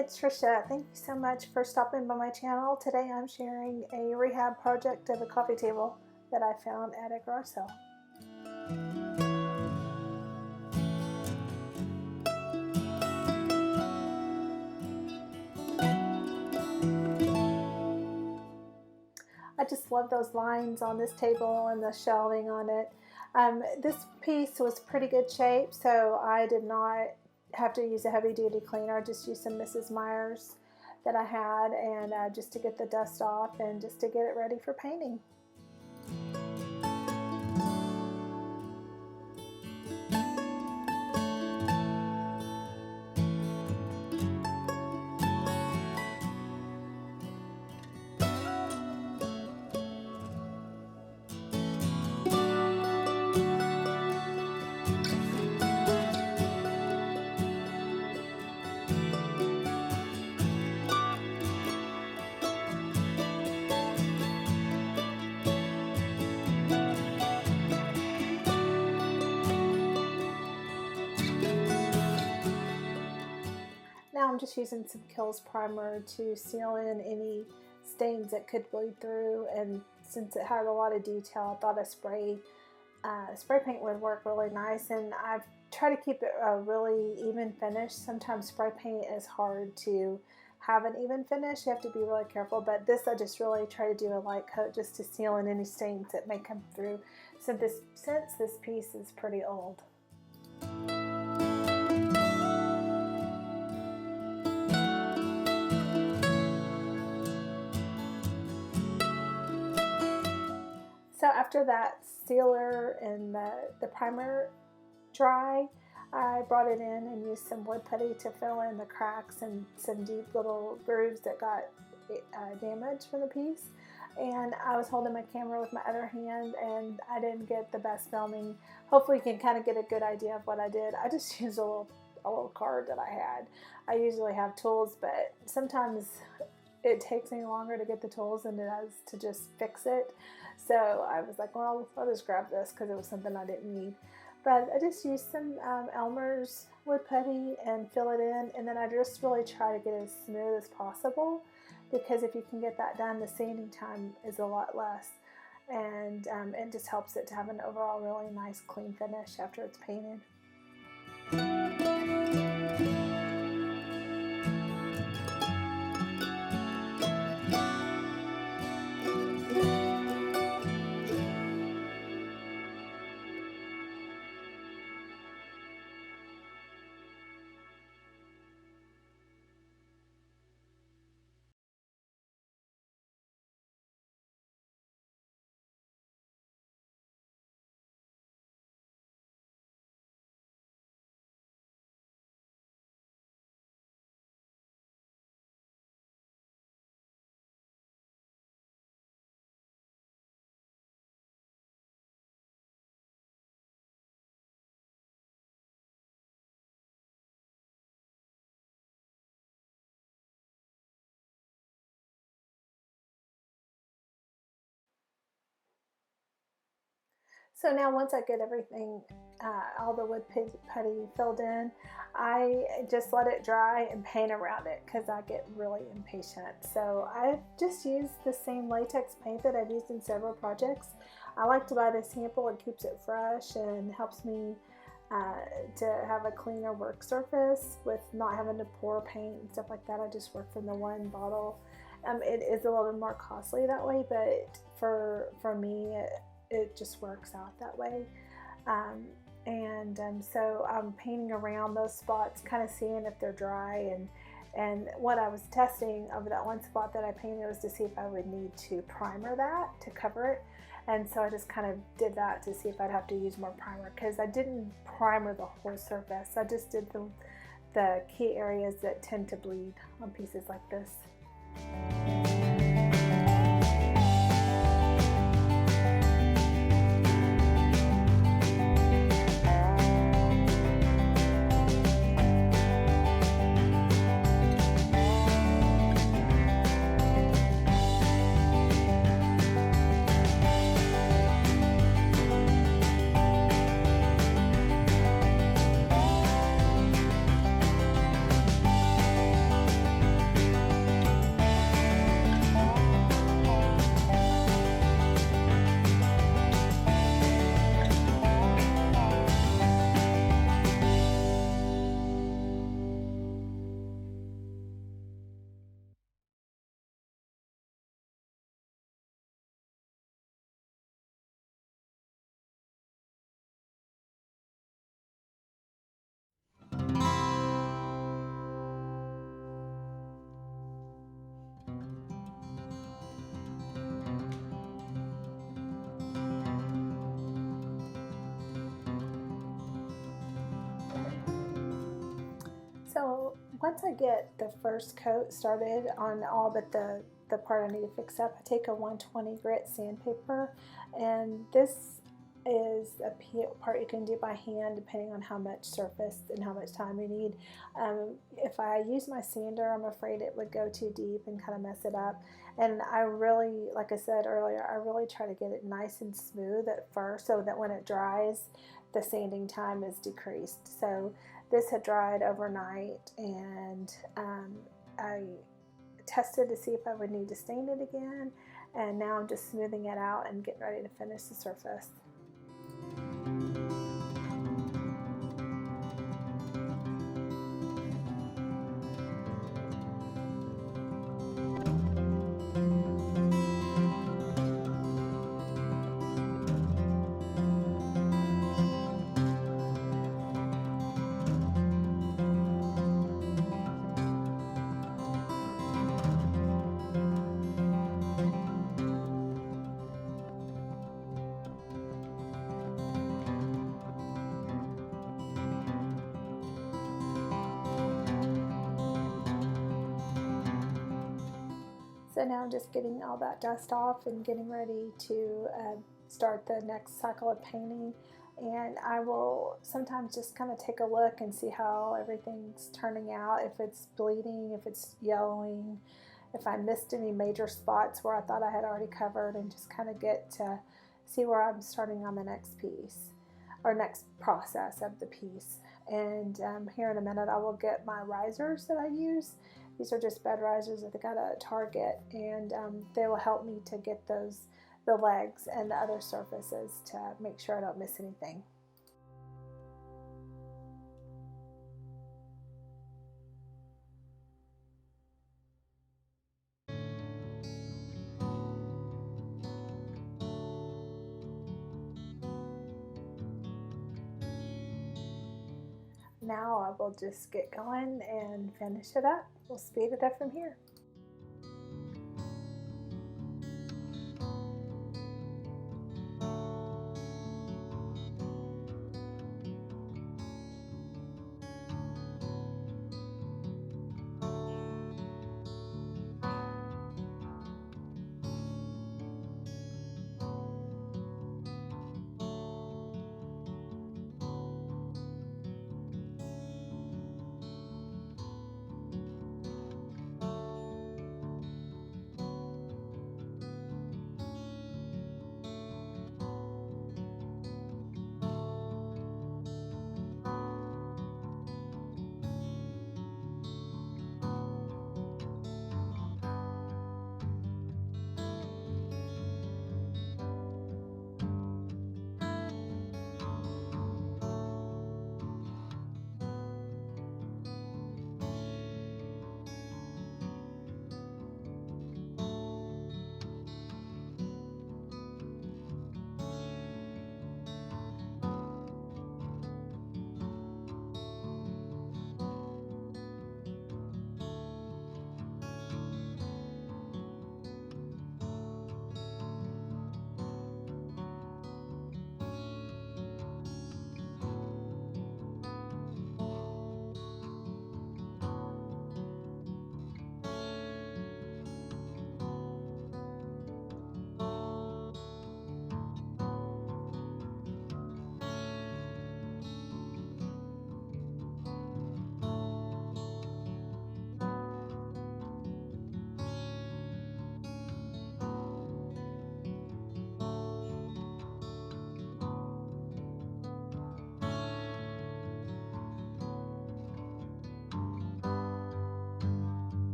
it's Trisha. Thank you so much for stopping by my channel. Today I'm sharing a rehab project of a coffee table that I found at a garage sale. I just love those lines on this table and the shelving on it. This piece was pretty good shape, so I did not have to use a heavy-duty cleaner. I just used some Mrs. Meyer's that I had, and just to get the dust off and just to get it ready for painting. Now I'm just using some Kills primer to seal in any stains that could bleed through, and since it had a lot of detail, I thought a spray paint would work really nice, and I've tried to keep it a really even finish. Sometimes spray paint is hard to have an even finish. You have to be really careful, but this I just really try to do a light coat just to seal in any stains that may come through since this piece is pretty old. So after that sealer and the primer dry, I brought it in and used some wood putty to fill in the cracks and some deep little grooves that got damaged from the piece. And I was holding my camera with my other hand, and I didn't get the best filming. Hopefully you can kind of get a good idea of what I did. I just used a little card that I had. I usually have tools, but sometimes it takes me longer to get the tools than it does to just fix it. So I was like, well, I'll just grab this because it was something I didn't need. But I just used some Elmer's wood putty and fill it in, and then I just really try to get it as smooth as possible, because if you can get that done, the sanding time is a lot less, and it just helps it to have an overall really nice clean finish after it's painted. So now once I get everything, all the wood putty filled in, I just let it dry and paint around it because I get really impatient. So I've just used the same latex paint that I've used in several projects. I like to buy the sample. It keeps it fresh and helps me to have a cleaner work surface with not having to pour paint and stuff like that. I just work from the one bottle. It is a little bit more costly that way, but for me, it just works out that way. So I'm painting around those spots, kind of seeing if they're dry, and what I was testing over that one spot that I painted was to see if I would need to primer that to cover it. And so I just kind of did that to see if I'd have to use more primer, because I didn't primer the whole surface. I just did the key areas that tend to bleed on pieces like this. once I get the first coat started on all but the part I need to fix up, I take a 120 grit sandpaper, and this is a part you can do by hand depending on how much surface and how much time you need. If I use my sander, I'm afraid it would go too deep and kind of mess it up. And I really, like I said earlier, I really try to get it nice and smooth at first so that when it dries, the sanding time is decreased. So this had dried overnight, and I tested to see if I would need to stain it again, and now I'm just smoothing it out and getting ready to finish the surface. So now I'm just getting all that dust off and getting ready to start the next cycle of painting. And I will sometimes just kind of take a look and see how everything's turning out, if it's bleeding, if it's yellowing, if I missed any major spots where I thought I had already covered, and just kind of get to see where I'm starting on the next piece or next process of the piece. And here in a minute I will get my risers that I use. These are just bed risers that I got at Target, and they will help me to get the legs and the other surfaces to make sure I don't miss anything. Now I will just get going and finish it up. We'll speed it up from here.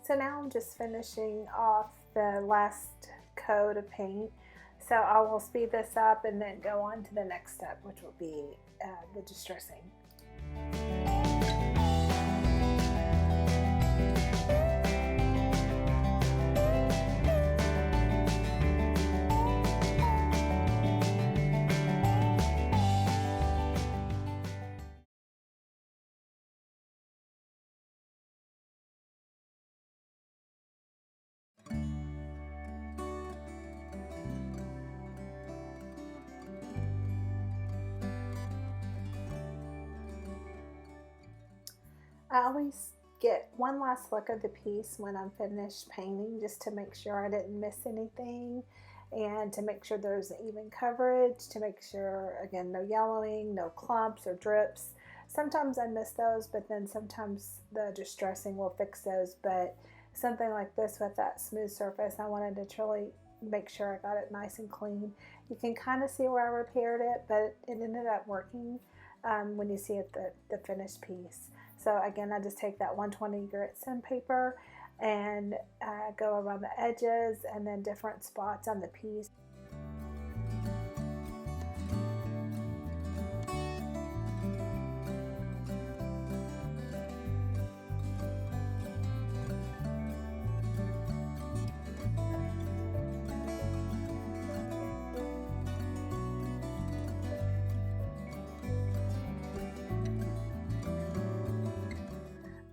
So now I'm just finishing off the last coat of paint. So I will speed this up and then go on to the next step, which will be the distressing. I always get one last look at the piece when I'm finished painting, just to make sure I didn't miss anything, and to make sure there's even coverage, to make sure, again, no yellowing, no clumps or drips. Sometimes I miss those, but then sometimes the distressing will fix those. But something like this with that smooth surface, I wanted to truly make sure I got it nice and clean. You can kind of see where I repaired it, but it ended up working when you see it, the finished piece. So again, I just take that 120 grit sandpaper and go around the edges and then different spots on the piece.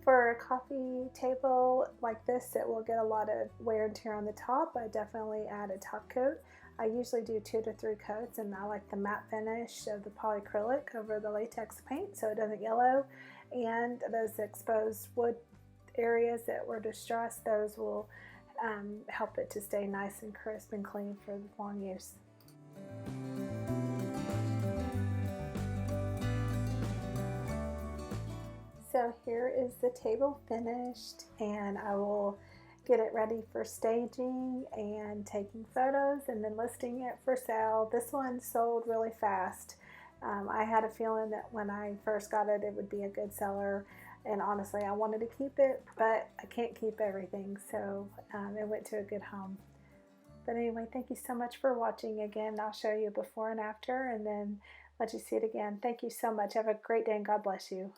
For a coffee table like this, it will get a lot of wear and tear on the top. I definitely add a top coat. I usually do 2 to 3 coats, and I like the matte finish of the polyacrylic over the latex paint so it doesn't yellow. And those exposed wood areas that were distressed, those will help it to stay nice and crisp and clean for long use. So here is the table finished, and I will get it ready for staging and taking photos and then listing it for sale. This one sold really fast. I had a feeling that when I first got it, it would be a good seller, and honestly I wanted to keep it, but I can't keep everything, so it went to a good home. But anyway, thank you so much for watching. Again, I'll show you before and after and then let you see it again. Thank you so much. Have a great day and God bless you.